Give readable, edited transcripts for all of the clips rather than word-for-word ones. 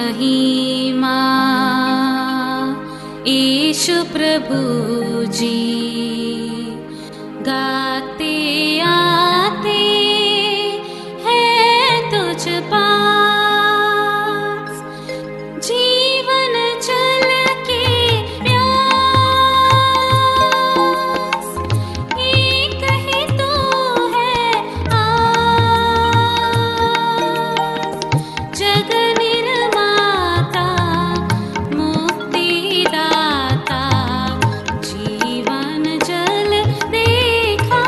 महिमा यीशु प्रभु जी गाते आते हैं तुझ पास जीवन जल के प्यास एक ही तो है आस जग निर्माता मुक्तिदाता जीवन जल देखा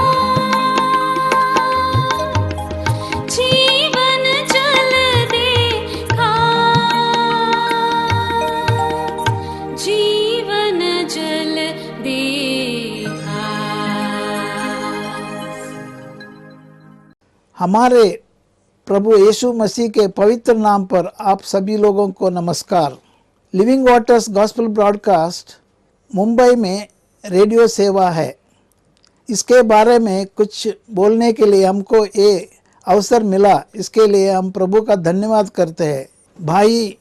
जीवन जल देखा जीवन जल देखा। हमारे प्रभु यीशु मसीह के पवित्र नाम पर आप सभी लोगों को नमस्कार। Living waters gospel broadcast Mumbai में रेडियो सेवा है। इसके बारे में कुछ बोलने के लिए हमको ये अवसर मिला, इसके लिए हम प्रभु का धन्यवाद करते हैं। भाई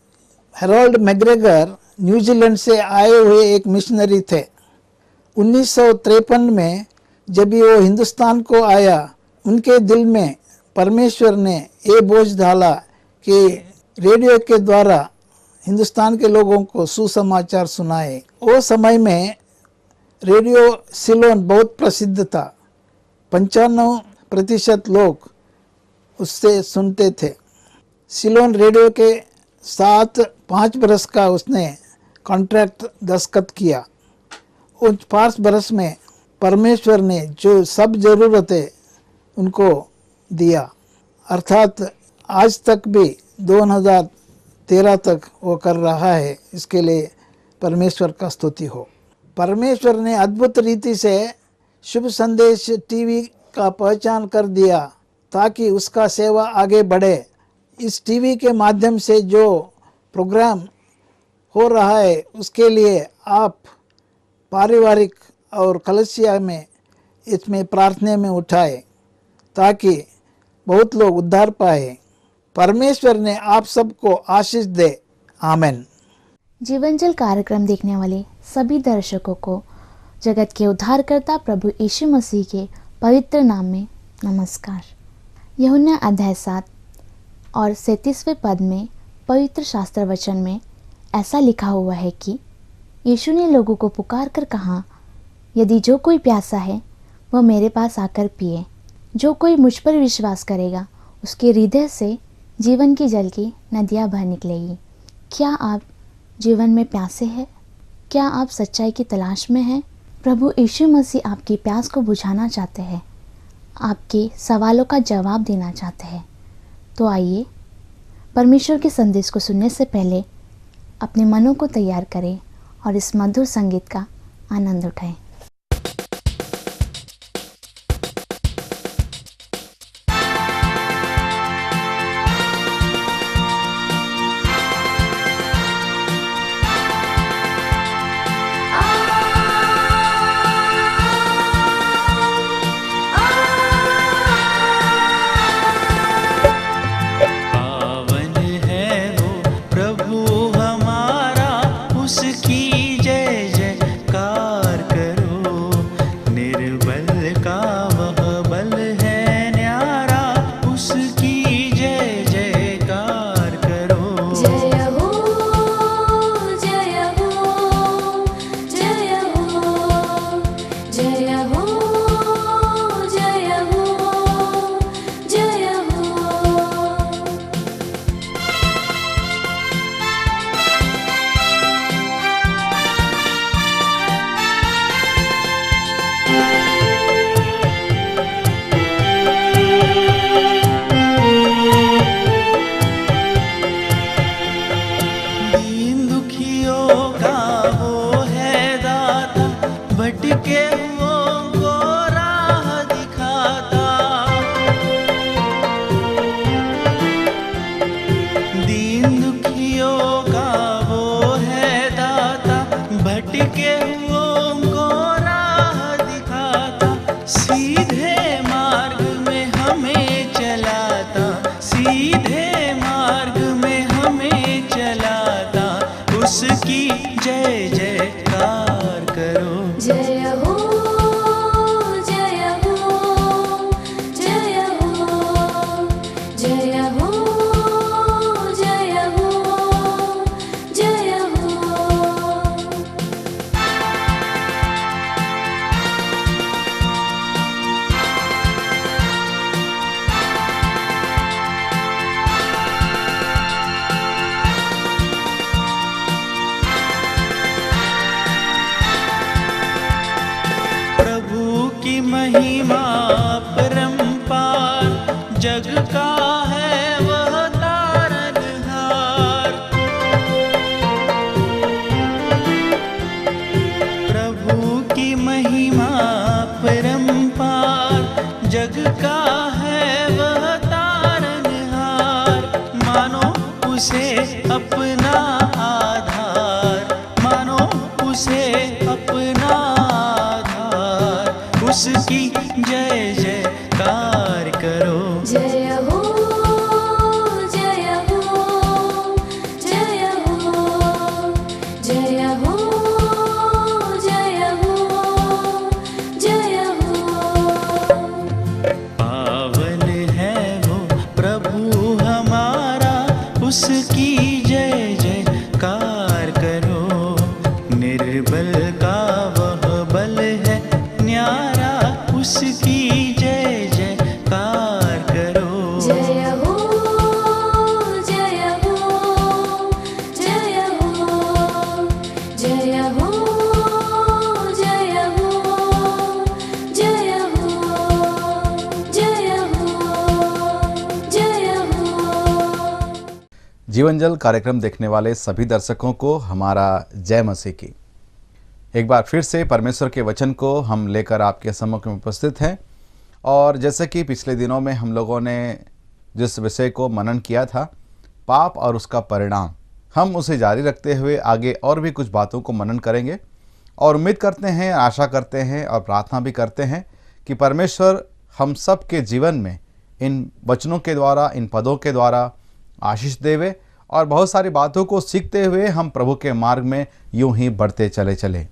हेरोल्ड मैग्रेगर न्यूजीलैंड से आए हुए एक मिशनरी थे। 1953 में जब वो हिंदुस्तान को आया, उनके दिल में परमेश्वर ने ये बोझ डाला कि रेडियो के द्वारा हिंदुस्तान के लोगों को सुसमाचार सुनाए। वो समय में रेडियो सिलोन बहुत प्रसिद्ध था। 95% लोग उससे सुनते थे। सिलोन रेडियो के साथ 5 बरस का उसने कॉन्ट्रैक्ट दस्तखत किया। उन 5 बरस में परमेश्वर ने जो सब ज़रूरतें उनको दिया, अर्थात आज तक भी 2013 तक वो कर रहा है। इसके लिए परमेश्वर का स्तुति हो। परमेश्वर ने अद्भुत रीति से शुभ संदेश टीवी का पहचान कर दिया ताकि उसका सेवा आगे बढ़े। इस टीवी के माध्यम से जो प्रोग्राम हो रहा है उसके लिए आप पारिवारिक और कलीसिया में इसमें प्रार्थना में उठाए ताकि बहुत लोग उद्धार पाए। परमेश्वर ने आप सबको आशीष दे। आमीन। जीवनजल कार्यक्रम देखने वाले सभी दर्शकों को जगत के उद्धारकर्ता प्रभु यीशु मसीह के पवित्र नाम में नमस्कार। यूहन्ना अध्याय 7 और 37वें पद में पवित्र शास्त्र वचन में ऐसा लिखा हुआ है कि यीशु ने लोगों को पुकार कर कहा, यदि जो कोई प्यासा है वह मेरे पास आकर पिए। जो कोई मुझ पर विश्वास करेगा उसके हृदय से जीवन की जल की नदियाँ बह निकलेगी। क्या आप जीवन में प्यासे हैं? क्या आप सच्चाई की तलाश में हैं? प्रभु यीशु मसीह आपकी प्यास को बुझाना चाहते हैं, आपके सवालों का जवाब देना चाहते हैं। तो आइए परमेश्वर के संदेश को सुनने से पहले अपने मनों को तैयार करें और इस मधुर संगीत का आनंद उठाएं। उसकी जय जयकार करो। उसे अपना आधार, मानो उसे अपना आधार, उसकी जय जयकार करो। जय हो जय हो जय हो जय हो जय हो जय हो। पावन है वो प्रभु हमारा, उसकी जय जयकार करो। निर्बल का वह बल है न्यारा, उसकी जय जयकार करो। जय हो जय हो जय हो जय हो जय हो जय हो जय हो जय हो। जीवन जल कार्यक्रम देखने वाले सभी दर्शकों को हमारा जय मसीह की। एक बार फिर से परमेश्वर के वचन को हम लेकर आपके सम्मुख में उपस्थित हैं। और जैसे कि पिछले दिनों में हम लोगों ने जिस विषय को मनन किया था, पाप और उसका परिणाम, हम उसे जारी रखते हुए आगे और भी कुछ बातों को मनन करेंगे। और उम्मीद करते हैं, आशा करते हैं और प्रार्थना भी करते हैं कि परमेश्वर हम सब के जीवन में इन वचनों के द्वारा, इन पदों के द्वारा आशीष देवे और बहुत सारी बातों को सीखते हुए हम प्रभु के मार्ग में यूं ही बढ़ते चले।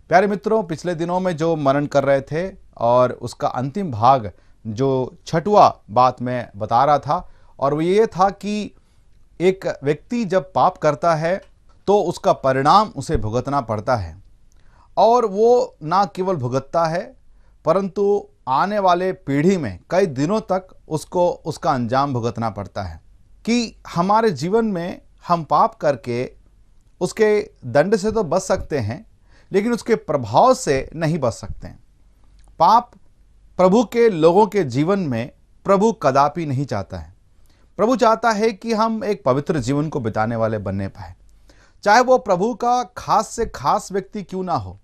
प्यारे मित्रों, पिछले दिनों में जो मनन कर रहे थे और उसका अंतिम भाग जो 6वां बात मैं बता रहा था, और वो ये था कि एक व्यक्ति जब पाप करता है तो उसका परिणाम उसे भुगतना पड़ता है। और वो ना केवल भुगतता है परंतु आने वाले पीढ़ी में कई दिनों तक उसको उसका अंजाम भुगतना पड़ता है। कि हमारे जीवन में हम पाप करके उसके दंड से तो बच सकते हैं लेकिन उसके प्रभाव से नहीं बच सकते हैं। पाप प्रभु के लोगों के जीवन में प्रभु कदापि नहीं चाहता है। प्रभु चाहता है कि हम एक पवित्र जीवन को बिताने वाले बनने पाए, चाहे वो प्रभु का खास से खास व्यक्ति क्यों ना हो।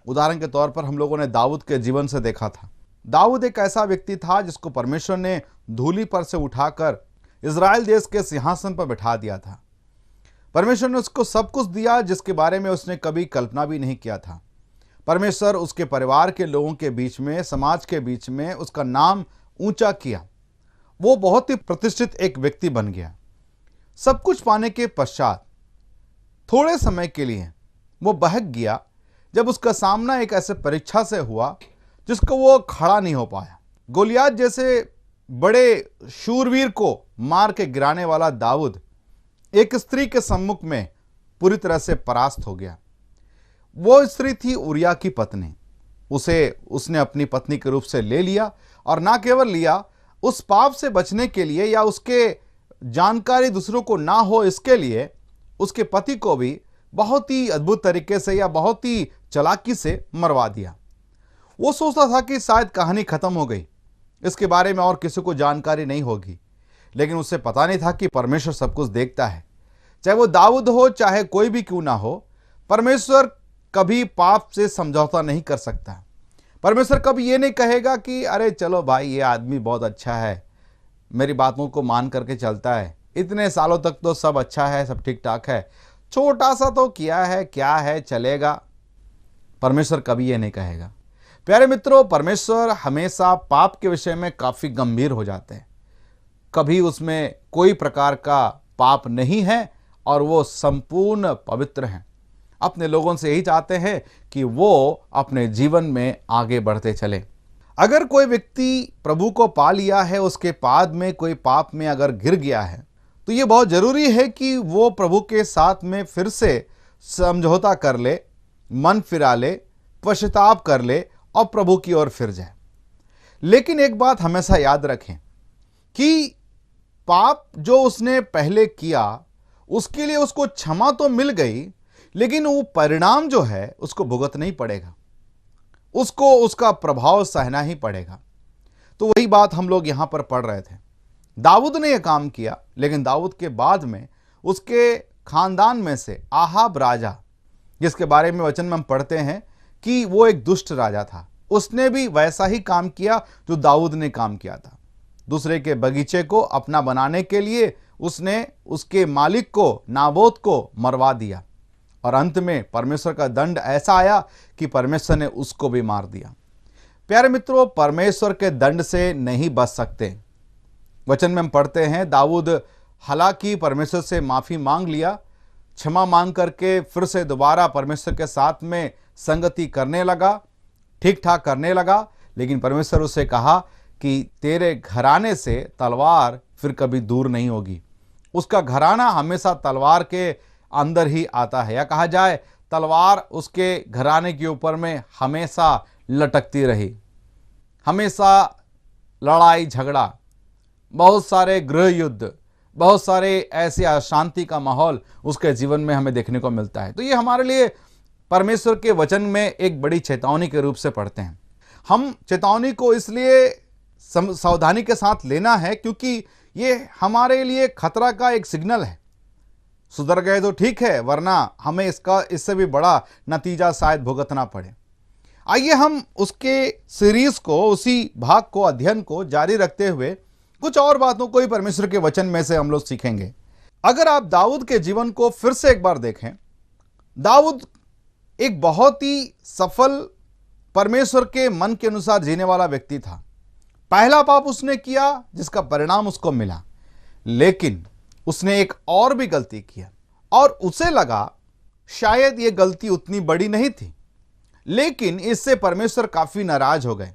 उदाहरण के तौर पर हम लोगों ने दाऊद के जीवन से देखा था। दाऊद एक ऐसा व्यक्ति था जिसको परमेश्वर ने धूलि पर से उठाकर इज़राइल देश के सिंहासन पर बिठा दिया था। परमेश्वर ने उसको सब कुछ दिया जिसके बारे में उसने कभी कल्पना भी नहीं किया था। परमेश्वर उसके परिवार के लोगों के बीच में, समाज के बीच में उसका नाम ऊंचा किया। वो बहुत ही प्रतिष्ठित एक व्यक्ति बन गया। सब कुछ पाने के पश्चात थोड़े समय के लिए वो बहक गया जब उसका सामना एक ऐसे परीक्षा से हुआ जिसको वो खड़ा नहीं हो पाया। गोलियात जैसे बड़े शूरवीर को मार के गिराने वाला दाऊद एक स्त्री के सम्मुख में पूरी तरह से परास्त हो गया। वो स्त्री थी उरिया की पत्नी। उसने अपनी पत्नी के रूप से ले लिया, और ना केवल लिया, उस पाप से बचने के लिए या उसके जानकारी दूसरों को ना हो इसके लिए उसके पति को भी बहुत ही अद्भुत तरीके से या बहुत ही चालाकी से मरवा दिया। वो सोचता था कि शायद कहानी खत्म हो गई, इसके बारे में और किसी को जानकारी नहीं होगी, लेकिन उसे पता नहीं था कि परमेश्वर सब कुछ देखता है। चाहे वो दाऊद हो, चाहे कोई भी क्यों ना हो, परमेश्वर कभी पाप से समझौता नहीं कर सकता। परमेश्वर कभी ये नहीं कहेगा कि अरे चलो भाई, ये आदमी बहुत अच्छा है, मेरी बातों को मान करके चलता है, इतने सालों तक तो सब अच्छा है, सब ठीक ठाक है, छोटा सा तो किया है, क्या है, चलेगा। परमेश्वर कभी ये नहीं कहेगा। प्यारे मित्रों, परमेश्वर हमेशा पाप के विषय में काफ़ी गंभीर हो जाते हैं। कभी उसमें कोई प्रकार का पाप नहीं है और वो संपूर्ण पवित्र हैं। अपने लोगों से यही चाहते हैं कि वो अपने जीवन में आगे बढ़ते चले। अगर कोई व्यक्ति प्रभु को पा लिया है, उसके बाद में कोई पाप में अगर गिर गया है, तो ये बहुत ज़रूरी है कि वो प्रभु के साथ में फिर से समझौता कर ले, मन फिरा ले, पश्चाताप कर ले और प्रभु की ओर फिर जाए। लेकिन एक बात हमेशा याद रखें कि पाप जो उसने पहले किया उसके लिए उसको क्षमा तो मिल गई, लेकिन वो परिणाम जो है उसको भुगतना ही पड़ेगा, उसको उसका प्रभाव सहना ही पड़ेगा। तो वही बात हम लोग यहाँ पर पढ़ रहे थे। दाऊद ने यह काम किया, लेकिन दाऊद के बाद में उसके खानदान में से आहाब राजा, जिसके बारे में वचन में हम पढ़ते हैं कि वो एक दुष्ट राजा था, उसने भी वैसा ही काम किया जो दाऊद ने काम किया था। दूसरे के बगीचे को अपना बनाने के लिए उसने उसके मालिक को नाबोत को मरवा दिया और अंत में परमेश्वर का दंड ऐसा आया कि परमेश्वर ने उसको भी मार दिया। प्यारे मित्रों, परमेश्वर के दंड से नहीं बच सकते। वचन में हम पढ़ते हैं, दाऊद हालांकि परमेश्वर से माफ़ी मांग लिया, क्षमा मांग करके फिर से दोबारा परमेश्वर के साथ में संगति करने लगा, ठीक ठाक करने लगा, लेकिन परमेश्वर उससे कहा कि तेरे घराने से तलवार फिर कभी दूर नहीं होगी। उसका घराना हमेशा तलवार के अंदर ही आता है, या कहा जाए तलवार उसके घराने के ऊपर में हमेशा लटकती रही। हमेशा लड़ाई झगड़ा, बहुत सारे गृह युद्ध, बहुत सारे ऐसे अशांति का माहौल उसके जीवन में हमें देखने को मिलता है। तो ये हमारे लिए परमेश्वर के वचन में एक बड़ी चेतावनी के रूप से पढ़ते हैं। हम चेतावनी को इसलिए सावधानी के साथ लेना है क्योंकि ये हमारे लिए खतरा का एक सिग्नल है। सुधर गए तो ठीक है, वरना हमें इससे भी बड़ा नतीजा शायद भुगतना पड़े। आइए हम उसके सीरीज को, उसी भाग को, अध्ययन को जारी रखते हुए कुछ और बातों को ही परमेश्वर के वचन में से हम लोग सीखेंगे। अगर आप दाऊद के जीवन को फिर से एक बार देखें, दाऊद एक बहुत ही सफल, परमेश्वर के मन के अनुसार जीने वाला व्यक्ति था। पहला पाप उसने किया जिसका परिणाम उसको मिला, लेकिन उसने एक और भी गलती किया और उसे लगा शायद ये गलती उतनी बड़ी नहीं थी, लेकिन इससे परमेश्वर काफी नाराज हो गए।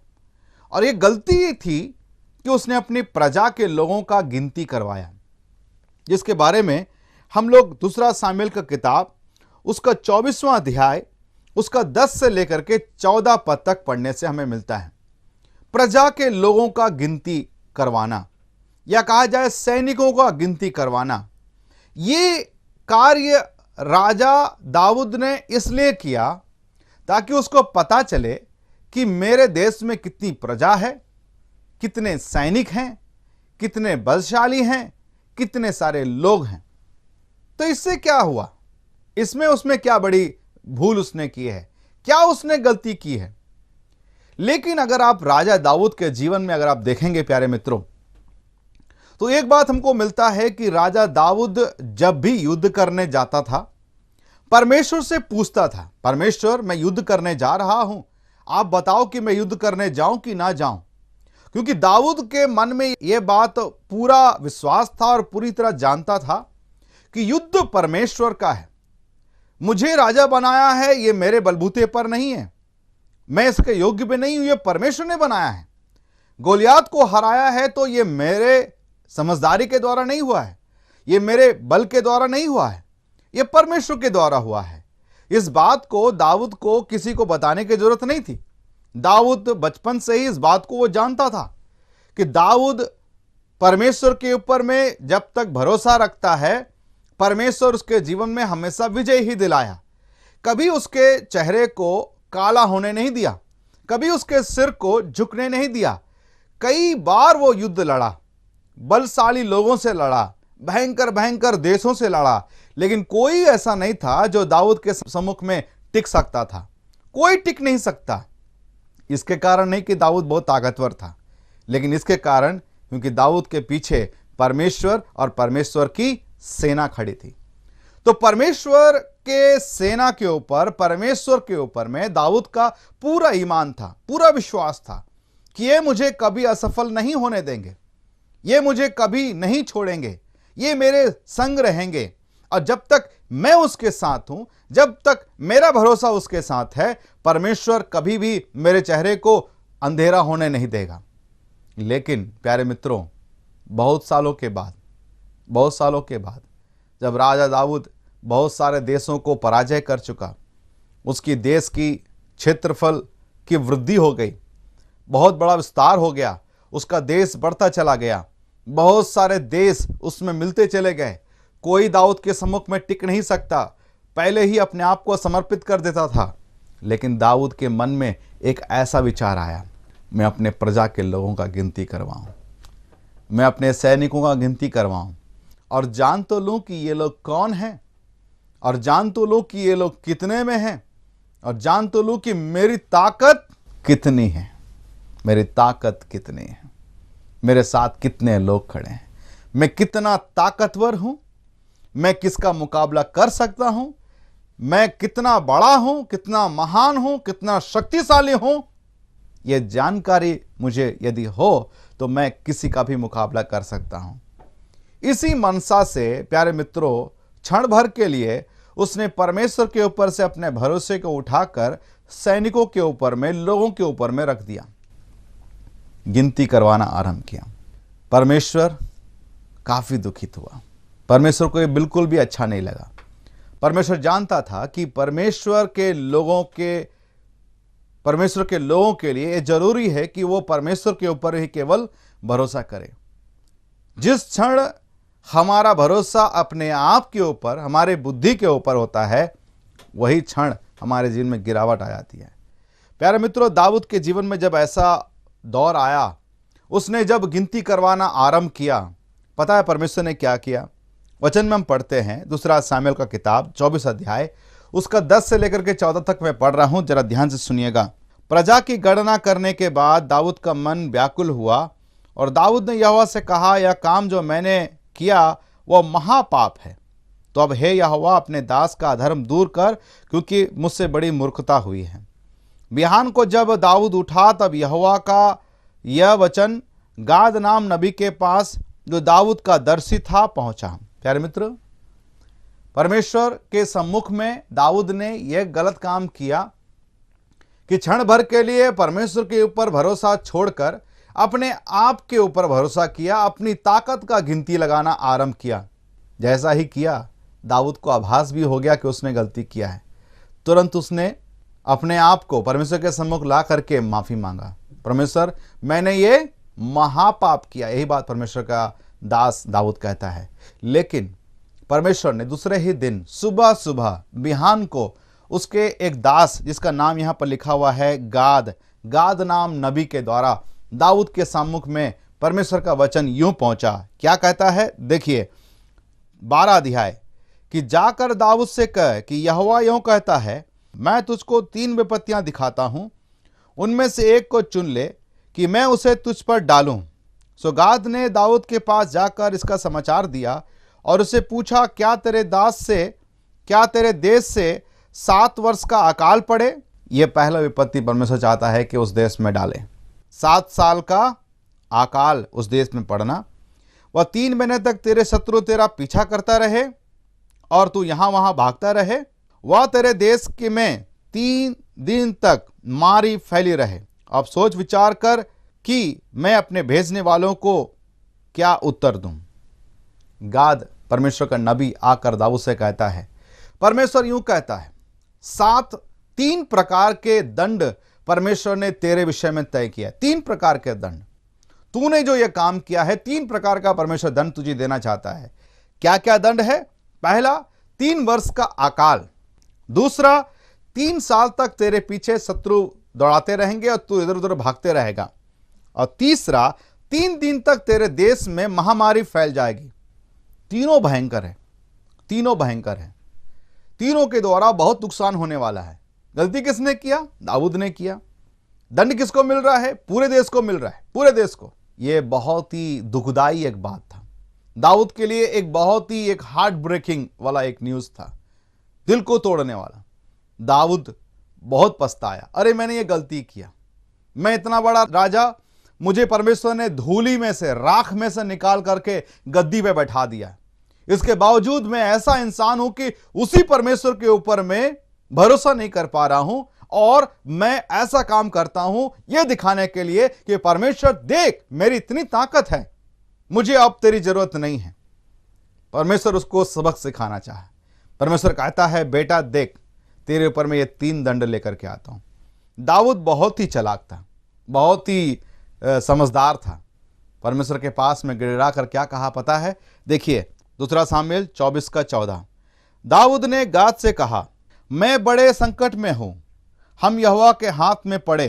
और ये गलती ये थी कि उसने अपनी प्रजा के लोगों का गिनती करवाया, जिसके बारे में हम लोग दूसरा सामुएल का किताब उसका 24वां अध्याय उसका 10 से लेकर के 14 पद तक पढ़ने से हमें मिलता है। प्रजा के लोगों का गिनती करवाना, या कहा जाए सैनिकों का गिनती करवाना, ये कार्य राजा दाऊद ने इसलिए किया ताकि उसको पता चले कि मेरे देश में कितनी प्रजा है, कितने सैनिक हैं, कितने बलशाली हैं, कितने सारे लोग हैं। तो इससे क्या हुआ? इसमें उसमें क्या बड़ी भूल उसने की है, क्या उसने गलती की है? लेकिन अगर आप राजा दाऊद के जीवन में अगर आप देखेंगे प्यारे मित्रों, तो एक बात हमको मिलता है कि राजा दाऊद जब भी युद्ध करने जाता था, परमेश्वर से पूछता था, परमेश्वर मैं युद्ध करने जा रहा हूं, आप बताओ कि मैं युद्ध करने जाऊं कि ना जाऊं। क्योंकि दाऊद के मन में यह बात पूरा विश्वास था और पूरी तरह जानता था कि युद्ध परमेश्वर का है। मुझे राजा बनाया है, ये मेरे बलबूते पर नहीं है, मैं इसके योग्य भी नहीं हूं, ये परमेश्वर ने बनाया है। गोलियात को हराया है तो ये मेरे समझदारी के द्वारा नहीं हुआ है, ये मेरे बल के द्वारा नहीं हुआ है, ये परमेश्वर के द्वारा हुआ है। इस बात को दाऊद को किसी को बताने की जरूरत नहीं थी। दाऊद बचपन से ही इस बात को वो जानता था कि दाऊद परमेश्वर के ऊपर में जब तक भरोसा रखता है, परमेश्वर उसके जीवन में हमेशा विजय ही दिलाया। कभी उसके चेहरे को काला होने नहीं दिया, कभी उसके सिर को झुकने नहीं दिया। कई बार वो युद्ध लड़ा, बलशाली लोगों से लड़ा, भयंकर भयंकर देशों से लड़ा, लेकिन कोई ऐसा नहीं था जो दाऊद के सम्मुख में टिक सकता था। कोई टिक नहीं सकता। इसके कारण नहीं कि दाऊद बहुत ताकतवर था, लेकिन इसके कारण क्योंकि दाऊद के पीछे परमेश्वर और परमेश्वर की सेना खड़ी थी। तो परमेश्वर के सेना के ऊपर, परमेश्वर के ऊपर में दाऊद का पूरा ईमान था, पूरा विश्वास था कि ये मुझे कभी असफल नहीं होने देंगे, ये मुझे कभी नहीं छोड़ेंगे, ये मेरे संग रहेंगे, और जब तक मैं उसके साथ हूं, जब तक मेरा भरोसा उसके साथ है, परमेश्वर कभी भी मेरे चेहरे को अंधेरा होने नहीं देगा। लेकिन प्यारे मित्रों, बहुत सालों के बाद जब राजा दाऊद बहुत सारे देशों को पराजय कर चुका, उसकी देश की क्षेत्रफल की वृद्धि हो गई, बहुत बड़ा विस्तार हो गया, उसका देश बढ़ता चला गया, बहुत सारे देश उसमें मिलते चले गए। कोई दाऊद के सम्मुख में टिक नहीं सकता, पहले ही अपने आप को समर्पित कर देता था। लेकिन दाऊद के मन में एक ऐसा विचार आया, मैं अपने प्रजा के लोगों का गिनती करवाऊं, मैं अपने सैनिकों का गिनती करवाऊं, और जान तो लूं कि ये लोग कौन हैं, और जान तो लूं कि ये लोग कितने में हैं, और जान तो लूं कि मेरी ताकत कितनी है, मेरी ताकत कितनी है, मेरे साथ कितने लोग खड़े हैं। मैं कितना ताकतवर हूं, मैं किसका मुकाबला कर सकता हूं, मैं कितना बड़ा हूं, कितना महान हूं, कितना शक्तिशाली हूं, यह जानकारी मुझे यदि हो तो मैं किसी का भी मुकाबला कर सकता हूं। इसी मनसा से प्यारे मित्रों, क्षण भर के लिए उसने परमेश्वर के ऊपर से अपने भरोसे को उठाकर सैनिकों के ऊपर में, लोगों के ऊपर में रख दिया, गिनती करवाना आरंभ किया। परमेश्वर काफी दुखित हुआ। परमेश्वर को ये बिल्कुल भी अच्छा नहीं लगा। परमेश्वर जानता था कि परमेश्वर के लोगों के लिए ये जरूरी है कि वो परमेश्वर के ऊपर ही केवल भरोसा करें। जिस क्षण हमारा भरोसा अपने आप के ऊपर, हमारे बुद्धि के ऊपर होता है, वही क्षण हमारे जीवन में गिरावट आ जाती है। प्यारे मित्रों, दाऊद के जीवन में जब ऐसा दौर आया, उसने जब गिनती करवाना आरंभ किया, पता है परमेश्वर ने क्या किया? वचन में हम पढ़ते हैं, दूसरा सामुएल का किताब 24 अध्याय, उसका 10 से लेकर के 14 तक मैं पढ़ रहा हूं, जरा ध्यान से सुनिएगा। प्रजा की गणना करने के बाद दाऊद का मन व्याकुल हुआ और दाऊद ने यहोवा से कहा, यह काम जो मैंने किया वह महापाप है। तो अब हे यहोवा, अपने दास का अधर्म दूर कर, क्योंकि मुझसे बड़ी मूर्खता हुई है। बिहान को जब दाऊद उठा तब यहोवा का यह वचन गाद नाम नबी के पास, जो दाऊद का दर्शी था, पहुंचा। प्यारे मित्र, परमेश्वर के सम्मुख में दाऊद ने यह गलत काम किया कि क्षण भर के लिए परमेश्वर के ऊपर भरोसा छोड़कर अपने आप के ऊपर भरोसा किया, अपनी ताकत का गिनती लगाना आरंभ किया। जैसा ही किया, दाऊद को आभास भी हो गया कि उसने गलती किया है। तुरंत उसने अपने आप को परमेश्वर के सम्मुख ला करके माफी मांगा। परमेश्वर, मैंने ये महापाप किया। यही बात परमेश्वर का दास दाऊद कहता है। लेकिन परमेश्वर ने दूसरे ही दिन सुबह सुबह बिहान को उसके एक दास, जिसका नाम यहां पर लिखा हुआ है गाद नाम नबी के द्वारा दाऊद के सम्मुख में परमेश्वर का वचन यूं पहुंचा। क्या कहता है? देखिए 12 अध्याय कि जाकर दाऊद से कह कि यहोवा यूं कहता है, मैं तुझको 3 विपत्तियां दिखाता हूं, उनमें से एक को चुन ले कि मैं उसे तुझ पर डालूं। सो गाद ने दाऊद के पास जाकर इसका समाचार दिया और उसे पूछा, क्या तेरे देश से 7 वर्ष का अकाल पड़े? यह पहला विपत्ति परमेश्वर चाहता है कि उस देश में डाले। 7 साल का अकाल उस देश में पड़ना, वह 3 महीने तक तेरे शत्रु तेरा पीछा करता रहे और तू यहां वहां भागता रहे। वह तेरे देश के में 3 दिन तक मारी फैली रहे। अब सोच विचार कर कि मैं अपने भेजने वालों को क्या उत्तर दूं। गाद परमेश्वर का नबी आकर दाऊद से कहता है, परमेश्वर यूं कहता है, 3 प्रकार के दंड परमेश्वर ने तेरे विषय में तय किया। 3 प्रकार के दंड। तूने जो यह काम किया है, 3 प्रकार का परमेश्वर दंड तुझे देना चाहता है। क्या क्या दंड है? पहला, 3 वर्ष का अकाल। दूसरा, 3 साल तक तेरे पीछे शत्रु दौड़ाते रहेंगे और तू इधर उधर भागते रहेगा। और तीसरा, 3 दिन तक तेरे देश में महामारी फैल जाएगी। तीनों भयंकर है, तीनों भयंकर है। तीनों के द्वारा बहुत नुकसान होने वाला है। गलती किसने किया? दाऊद ने किया। दंड किसको मिल रहा है? पूरे देश को मिल रहा है, पूरे देश को। यह बहुत ही दुखदाई एक बात था दाऊद के लिए, एक हार्ट ब्रेकिंग वाला एक न्यूज था, दिल को तोड़ने वाला। दाऊद बहुत पछताया, अरे मैंने ये गलती किया, मैं इतना बड़ा राजा, मुझे परमेश्वर ने धूली में से, राख में से निकाल करके गद्दी पे बैठा दिया। इसके बावजूद मैं ऐसा इंसान हूं कि उसी परमेश्वर के ऊपर मैं भरोसा नहीं कर पा रहा हूं और मैं ऐसा काम करता हूं यह दिखाने के लिए कि परमेश्वर देख, मेरी इतनी ताकत है, मुझे अब तेरी जरूरत नहीं है। परमेश्वर उसको सबक सिखाना चाहे। परमेश्वर कहता है, बेटा देख, तेरे ऊपर मैं ये 3 दंड लेकर के आता हूं। दाऊद बहुत ही चालाक था, बहुत ही समझदार था। परमेश्वर के पास में गिड़गिड़ा कर क्या कहा पता है? देखिए दूसरा सामुएल 24 का 14। दाऊद ने गाद से कहा, मैं बड़े संकट में हूं, हम यहोवा के हाथ में पड़े,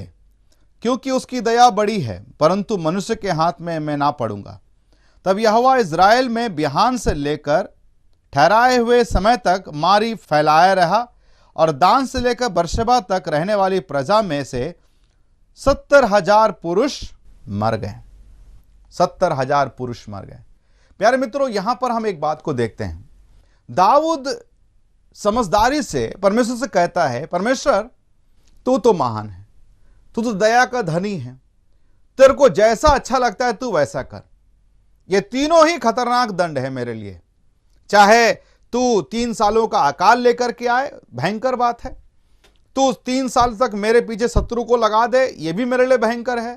क्योंकि उसकी दया बड़ी है, परंतु मनुष्य के हाथ में मैं ना पड़ूंगा। तब यहोवा इज़राइल में बिहान से लेकर ठहराए हुए समय तक मारी फैलाया रहा और दान से लेकर बर्शेबा तक रहने वाली प्रजा में से 70,000 पुरुष मर गए। 70,000 पुरुष मर गए। प्यारे मित्रों, यहां पर हम एक बात को देखते हैं। दाऊद समझदारी से परमेश्वर से कहता है, परमेश्वर तू तो महान है, तू तो दया का धनी है, तेरे को जैसा अच्छा लगता है तू वैसा कर। ये तीनों ही खतरनाक दंड है मेरे लिए। चाहे तू 3 सालों का अकाल लेकर के आए, भयंकर बात है। तू 3 साल तक मेरे पीछे शत्रु को लगा दे, ये भी मेरे लिए भयंकर है।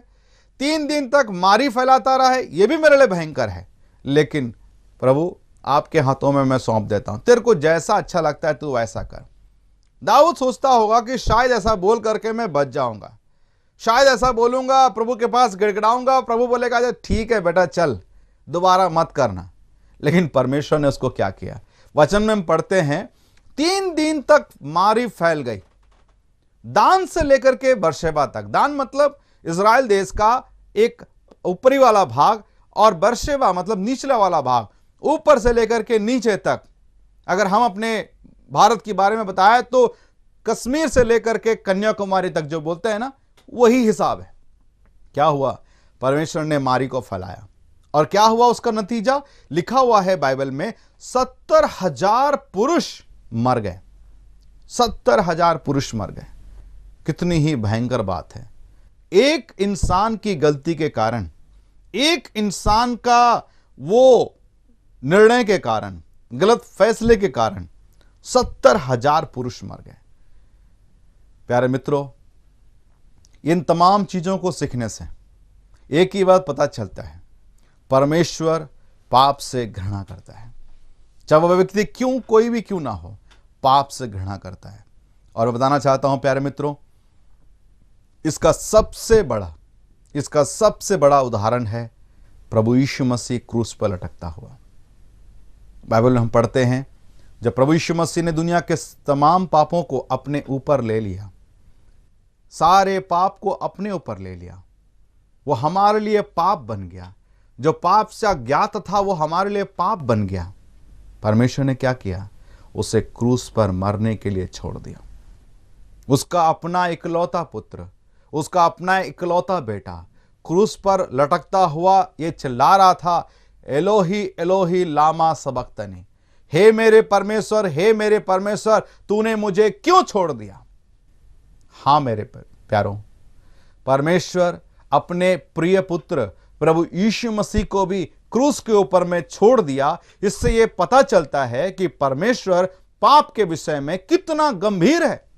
3 दिन तक मारी फैलाता रहे, ये भी मेरे लिए भयंकर है। लेकिन प्रभु, आपके हाथों में मैं सौंप देता हूं, तेरे को जैसा अच्छा लगता है तू वैसा कर। दाऊद सोचता होगा कि शायद ऐसा बोल करके मैं बच जाऊंगा, शायद ऐसा बोलूंगा, प्रभु के पास गिड़गिड़ाऊंगा, प्रभु बोलेगा ठीक है बेटा चल, दोबारा मत करना। लेकिन परमेश्वर ने उसको क्या किया? वचन में हम पढ़ते हैं 3 दिन तक मारी फैल गई, दान से लेकर के बर्शेबा तक। दान मतलब इजराइल देश का एक ऊपरी वाला भाग, और बर्शेबा मतलब निचला वाला भाग, ऊपर से लेकर के नीचे तक। अगर हम अपने भारत के बारे में बताएं तो कश्मीर से लेकर के कन्याकुमारी तक जो बोलते हैं ना, वही हिसाब है। क्या हुआ? परमेश्वर ने मारी को फैलाया, और क्या हुआ उसका नतीजा? लिखा हुआ है बाइबल में 70,000 पुरुष मर गए। 70,000 पुरुष मर गए। कितनी ही भयंकर बात है। एक इंसान की गलती के कारण, एक इंसान का वो निर्णय के कारण, गलत फैसले के कारण 70,000 पुरुष मर गए। प्यारे मित्रों, इन तमाम चीजों को सीखने से एक ही बात पता चलता है, परमेश्वर पाप से घृणा करता है। चाहे वह व्यक्ति कोई भी क्यों ना हो, पाप से घृणा करता है। और बताना चाहता हूं प्यारे मित्रों, इसका सबसे बड़ा उदाहरण है प्रभु यीशु मसीह क्रूस पर लटकता हुआ। बाइबल में हम पढ़ते हैं, जब प्रभु यीशु मसीह ने दुनिया के तमाम पापों को अपने ऊपर ले लिया, सारे पाप को अपने ऊपर ले लिया, वो हमारे लिए पाप बन गया। जो पाप से अज्ञात था वो हमारे लिए पाप बन गया। परमेश्वर ने क्या किया? उसे क्रूस पर मरने के लिए छोड़ दिया। उसका अपना इकलौता पुत्र, उसका अपना इकलौता बेटा क्रूस पर लटकता हुआ ये चिल्ला रहा था, एलोही एलोही लामा सबक्तनी, हे मेरे परमेश्वर तूने मुझे क्यों छोड़ दिया। हां मेरे प्यारों, परमेश्वर अपने प्रिय पुत्र प्रभु यीशु मसीह को भी क्रूस के ऊपर में छोड़ दिया। इससे यह पता चलता है कि परमेश्वर पाप के विषय में कितना गंभीर है।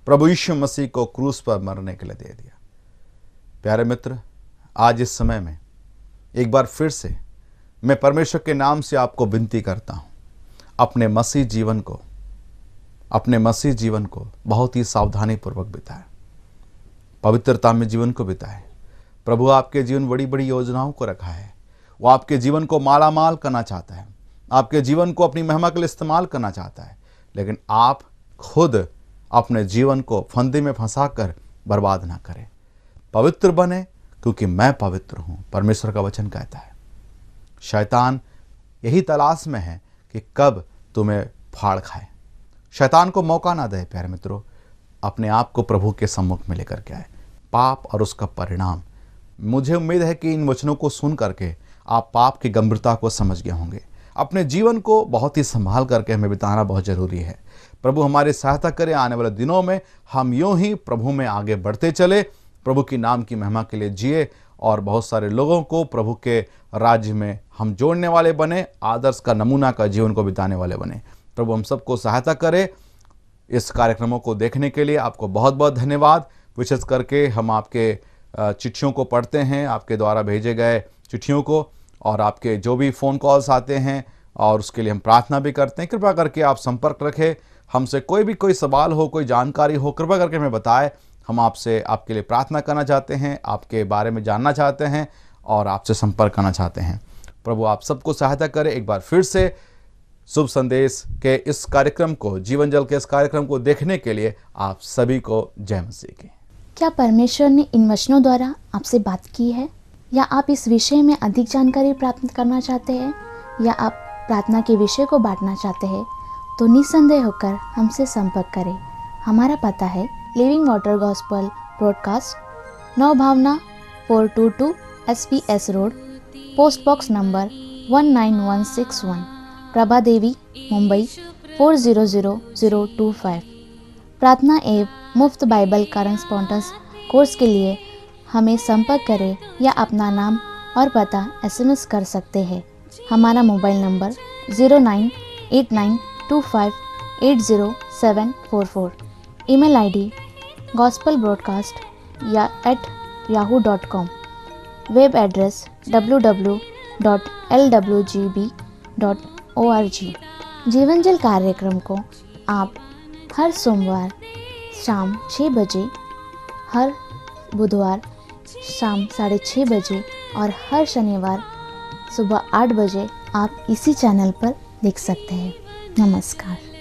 प्रभु यीशु मसीह को क्रूस पर मरने के लिए दे दिया। प्यारे मित्र, आज इस समय में एक बार फिर से मैं परमेश्वर के नाम से आपको विनती करता हूं, अपने मसीह जीवन को बहुत ही सावधानी पूर्वक बिताएं, पवित्रता में जीवन को बिताएं। प्रभु आपके जीवन बड़ी बड़ी योजनाओं को रखा है। वो आपके जीवन को मालामाल करना चाहता है, आपके जीवन को अपनी महिमा के लिए इस्तेमाल करना चाहता है। लेकिन आप खुद अपने जीवन को फंदे में फंसाकर बर्बाद ना करें। पवित्र बने, क्योंकि मैं पवित्र हूं, परमेश्वर का वचन कहता है। शैतान यही तलाश में है कि कब तुम्हें फाड़ खाए। शैतान को मौका ना दे प्यारे मित्रों, अपने आप को प्रभु के सम्मुख में लेकर के आए। पाप और उसका परिणाम, मुझे उम्मीद है कि इन वचनों को सुन करके आप पाप की गंभीरता को समझ गए होंगे। अपने जीवन को बहुत ही संभाल करके हमें बिताना बहुत जरूरी है। प्रभु हमारी सहायता करे, आने वाले दिनों में हम यूं ही प्रभु में आगे बढ़ते चले, प्रभु की नाम की महिमा के लिए जिए और बहुत सारे लोगों को प्रभु के राज्य में हम जोड़ने वाले बने, आदर्श का नमूना का जीवन को बिताने वाले बने। प्रभु हम सबको सहायता करे। इस कार्यक्रमों को देखने के लिए आपको बहुत बहुत धन्यवाद। विशेष करके हम आपके चिट्ठियों को पढ़ते हैं, आपके द्वारा भेजे गए चिट्ठियों को, और आपके जो भी फ़ोन कॉल्स आते हैं, और उसके लिए हम प्रार्थना भी करते हैं। कृपा करके आप संपर्क रखें हमसे। कोई सवाल हो, कोई जानकारी हो, कृपा करके हमें बताएं। हम आपसे आपके लिए प्रार्थना करना चाहते हैं, आपके बारे में जानना चाहते हैं और आपसे संपर्क करना चाहते हैं। प्रभु आप सबको सहायता करें। एक बार फिर से शुभ संदेश के इस कार्यक्रम को, जीवन जल के इस कार्यक्रम को देखने के लिए आप सभी को जय मसीह की। क्या परमेश्वर ने इन वचनों द्वारा आपसे बात की है, या आप इस विषय में अधिक जानकारी प्राप्त करना चाहते हैं, या आप प्रार्थना के विषय को बांटना चाहते हैं, तो निस्संदेह होकर हमसे संपर्क करें। हमारा पता है living water gospel broadcast, Nav Bhavna 422 SPS road, post box number 19161, Prabha Devi, Mumbai 400025। प्रार्थना एवं मुफ्त बाइबल करस्पॉन्डेंस कोर्स के लिए हमें संपर्क करें या अपना नाम और पता SMS कर सकते हैं। हमारा mobile number 098925807444। Email ID gospelbroadcast@yahoo.com। Web address www.lwgb.org। जीवन जल कार्यक्रम को आप हर सोमवार शाम 6 बजे, हर बुधवार शाम 6:30 बजे और हर शनिवार सुबह 8 बजे आप इसी चैनल पर देख सकते हैं। नमस्कार।